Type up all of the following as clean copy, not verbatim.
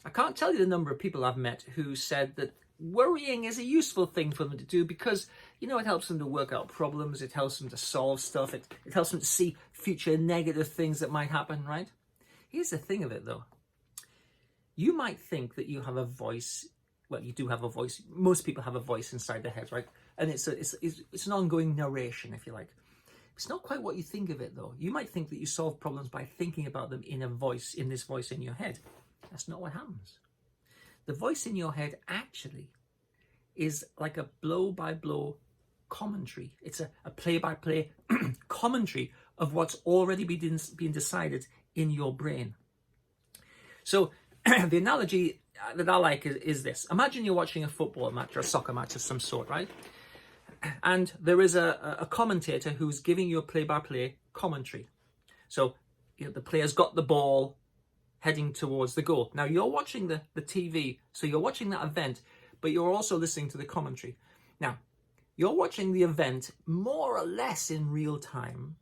I can't tell you the number of people I've met who said that worrying is a useful thing for them to do because, you know, it helps them to work out problems, it helps them to solve stuff, it helps them to see future negative things that might happen, right? Here's the thing of it, though. You might think that you have a voice. Well, you do have a voice. Most people have a voice inside their heads, right? And it's an ongoing narration, if you like. It's not quite what you think of it, though. You might think that you solve problems by thinking about them in this voice in your head. That's not what happens. The voice in your head actually is like a blow-by-blow commentary. It's a play-by-play commentary of what's already been decided in your brain. So the analogy that I like is this. Imagine you're watching a football match or a soccer match of some sort, right? And there is a commentator who's giving you a play-by-play commentary. So, you know, the player's got the ball heading towards the goal. Now, you're watching the TV, so you're watching that event, but you're also listening to the commentary. Now, you're watching the event more or less in real time,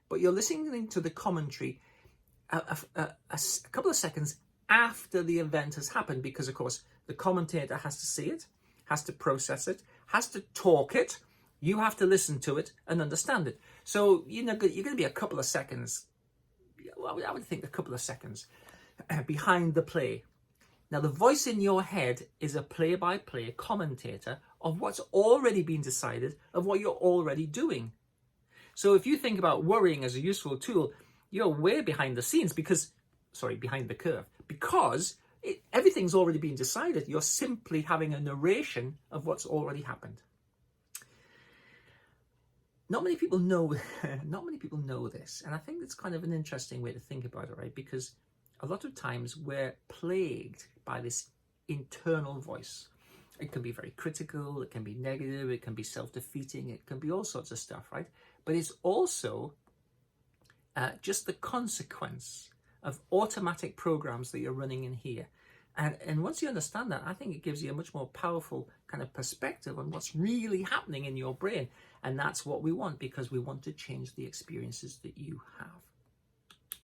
but you're listening to the commentary a couple of seconds after the event has happened, because, of course, the commentator has to see it, has to process it, has to talk it. You have to listen to it and understand it. So, you know, you're going to be a couple of seconds, well, I would think a couple of seconds behind the play. Now, the voice in your head is a play-by-play commentator of what's already been decided, of what you're already doing. So if you think about worrying as a useful tool, you're way behind the scenes behind the curve, because everything's already been decided. You're simply having a narration of what's already happened. Not many people know this, and I think it's kind of an interesting way to think about it, right? Because a lot of times we're plagued by this internal voice. It can be very critical, it can be negative, it can be self-defeating, it can be all sorts of stuff, right? But it's also just the consequence of automatic programs that you're running in here. And once you understand that, I think it gives you a much more powerful kind of perspective on what's really happening in your brain. And that's what we want, because we want to change the experiences that you have.